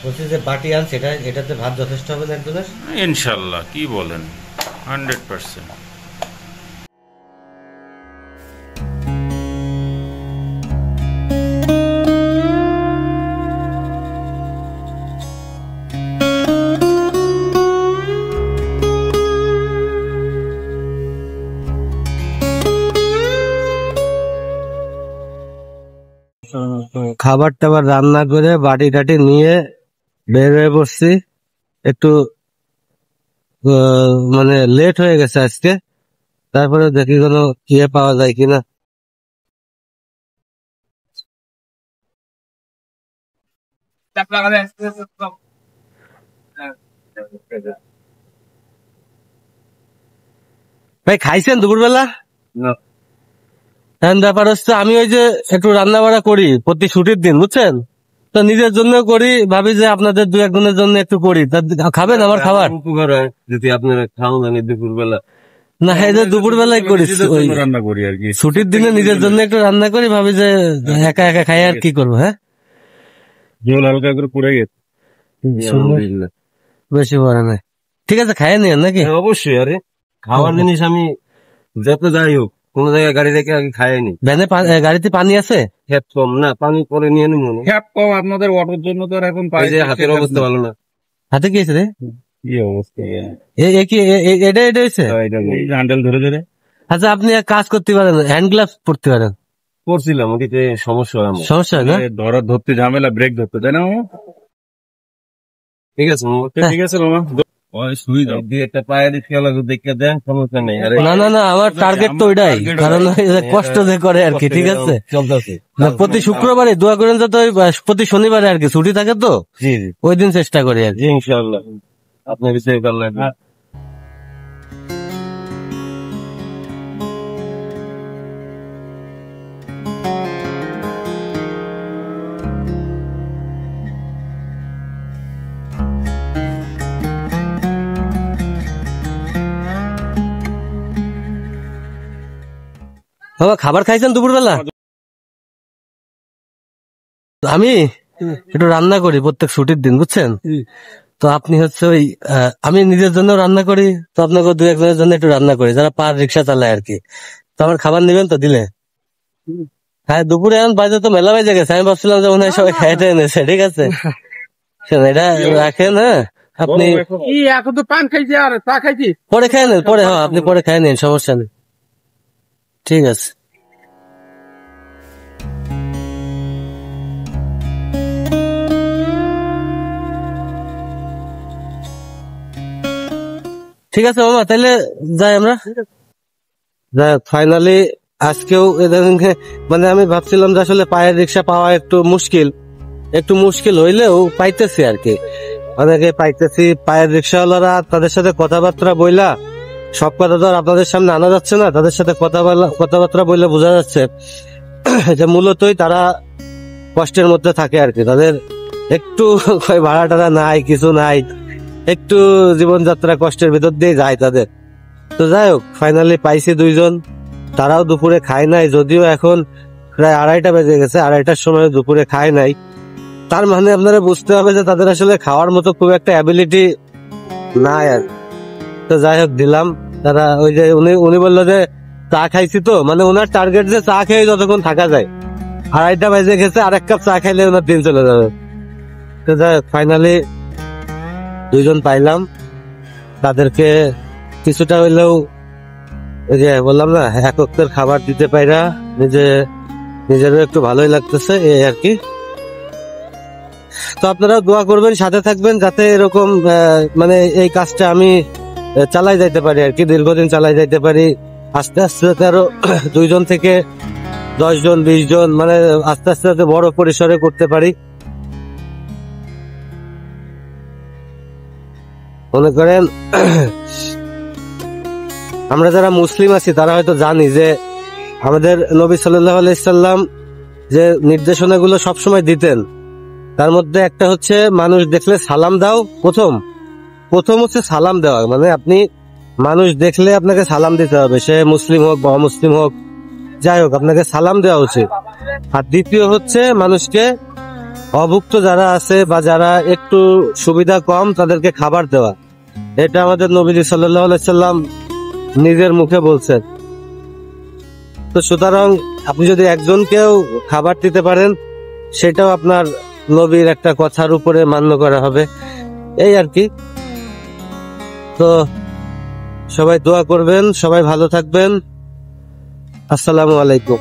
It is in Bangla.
বলছি যে বাটি আনছে, এটাতে ভাত যথেষ্ট হবে না একজনের? ইনশাল্লাহ, কি বলেন, 100%। খাবার টাবার রান্না করে বাটি টাটি নিয়ে বের হয়ে পড়ছি। একটু মানে লেট হয়ে গেছে আজকে, তারপরে দেখি কোনো ইয়ে পাওয়া যায় কিনা। ভাই খাইছেন দুপুরবেলা? এখন ব্যাপার হচ্ছে আমি ওই যে একটু রান্না বাড়া করি প্রতি ছুটির দিন, বুঝছেন? তো নিজের জন্য করি, ভাবি যে আপনাদের দু একজনের জন্য একটু করি, তা খাবেন আমার খাবার? উপকার হয় যদি আপনারা খাওয়ান জানি দুপুরবেলা। না, এই যে দুপুর বেলায় করি, রান্না করি আর কি, ছুটির দিনে নিজের জন্য একটু রান্না করি, ভাবি যে একা একা খাই আর কি করবো। হ্যাঁ, জল হালকা করে পড়ে গেছে, আলহামদুলিল্লাহ। বেশি বড় নাই, ঠিক আছে, খাইয়ে নিন নাকি? হ্যাঁ, অবশ্যই। আরে খাওয়ার জিনিস আমি যত যাই হোক কোন জায়গায় গাড়ি রেখে আগে খাইনি। ভ্যানে গাড়িতে পানি আছে? হ্যাপ কম না, পানি পরে নিয়ে নিব। হ্যাপ কম আপনাদের অটোর জন্য তো এখন হাতের অবস্থা ভালো না। হাতে কি হয়েছে রে? কি অবস্থা এটা হয়েছে হ্যান্ডেল ধরে ধরে। আচ্ছা, আপনি এক কাজ করতে পারেন, হ্যান্ড গ্লাভস পরতে পারেন। করছিলাম, ওদিকে সমস্যা হয় আমার। সমস্যা হয় না? ধরতে ঝামেলা, ব্রেক ধরতে, তাই না মামা? ঠিক আছে মামা, ঠিক আছে মামা, শুই দাও। একটা পায়ে খেলা দেখে দেন, সমস্যা নেই। না না না, আমার টার্গেট তো ওইটাই, কারণ কষ্ট যে করে আর কি। ঠিক আছে, চলতেছে। প্রতি শুক্রবারে দোয়া করেন যাতে প্রতি শনিবারে আর কি ছুটি থাকে, তো জি জি, ওই দিন চেষ্টা করি আর কি। ইনশাআল্লাহ আপনার বিষয়ে করলেন। বাবা খাবার খাইছেন দুপুরবেলা? আমি একটু রান্না করি প্রত্যেক ছুটির দিন, বুঝছেন? তো আপনি হচ্ছে ওই আমি নিজের জন্য রান্না করি, তো আপনাকে দু একজনের জন্য একটু রান্না করি, যারা পার রিক্সা চালায় আর কি। তো আমার খাবার নেবেন তো দিলে? হ্যাঁ, দুপুরে এখন বাজে তো মেলা বাজে গেছে, আমি ভাবছিলাম যে মনে হয় সবাই খাইতে এনেছে। ঠিক আছে, এটা রাখেন। হ্যাঁ, আপনি এখন তো পান খাইছি আর চা খাইছি, পরে খাই নেন, পরে। হ্যাঁ, আপনি পরে খাই নিন, সমস্যা নেই। ঠিক আছে। ঠিক আছে মামা, তাহলে যাই আমরা। ফাইনালি আজকেও এদেরকে মানে আমি ভাবছিলাম যে আসলে পায়ের রিক্সা পাওয়া একটু মুশকিল হইলেও পাইতেছি আর কি, অনেকে পাইতেছি। পায়ের রিক্সাওয়ালারা, তাদের সাথে কথাবার্তা বইলা, সব কথা তো আর আপনাদের সামনে আনা যাচ্ছে না, তাদের সাথে কথাবার্তা বইলে বোঝা যাচ্ছে যে মূলতই তারা কষ্টের মধ্যে থাকে আর কি। তাদের একটু ভাড়া টাড়া নাই, কিছু নাই, একটু জীবনযাত্রা কষ্টের ভিতর দিয়ে যায় তাদের। তো যাই হোক, ফাইনালি পাইছি দুইজন। তারাও দুপুরে খায় নাই, যদিও এখন প্রায় 2:30 বেজে গেছে, 2:30টার সময় দুপুরে খায় নাই। তার মানে আপনারা বুঝতে হবে যে তাদের আসলে খাওয়ার মতো খুব একটা অ্যাবিলিটি নাই আর। তো যাই হোক দিলাম। তারা ওই যে উনি বললো যে চা খাইছি, তো মানে ওনার টার্গেট যে চা খেয়ে যতক্ষণ থাকা যায়। 2:30 বেজে গেছে, আর এক কাপ চা খাইলে ওনার দিন চলে যাবে। তো যাই হোক, ফাইনালি দুইজন পাইলাম। তাদেরকে কিছুটা হইলেও ওই যে বললাম না, এক ওয়াক্তের খাবার দিতে পাইরা নিজেরও একটু ভালোই লাগতেছে, এই আর কি। তো আপনারা দোয়া করবেন, সাথে থাকবেন, যাতে এরকম মানে এই কাজটা আমি চালাই যাইতে পারি আর কি, দীর্ঘদিন চালাই যাইতে পারি। আস্তে আস্তে যাতে আরো 2 জন থেকে 10 জন 20 জন, মানে আস্তে আস্তে যাতে বড় পরিসরে করতে পারি। মনে করেন আমরা যারা মুসলিম আছি তারা হয়তো জানি যে আমাদের নবী সাল্লাল্লাহু আলাইহি সাল্লাম যে নির্দেশনাগুলো সবসময় দিতেন, তার মধ্যে একটা হচ্ছে মানুষ দেখলে সালাম দাও। প্রথম হচ্ছে সালাম দেওয়া, মানে আপনি মানুষ দেখলে আপনাকে সালাম দিতে হবে, সে মুসলিম হোক বা অমুসলিম হোক, যাই হোক আপনাকে সালাম দেওয়া উচিত। আর দ্বিতীয় হচ্ছে মানুষকে অভুক্ত যারা আছে বা যারা একটু সুবিধা কম তাদেরকে খাবার দেওয়া, এটা আমাদের নবীজি সাল্লাল্লাহু আলাইহি সাল্লাম নিজের মুখে বলছেন। তো সুতরাং আপনি যদি একজনকেও খাবার দিতে পারেন, সেটাও আপনার নবীর একটা কথার উপরে মান্য করা হবে, এই আর কি। তো সবাই দোয়া করবেন, সবাই ভালো থাকবেন। আসসালামু আলাইকুম।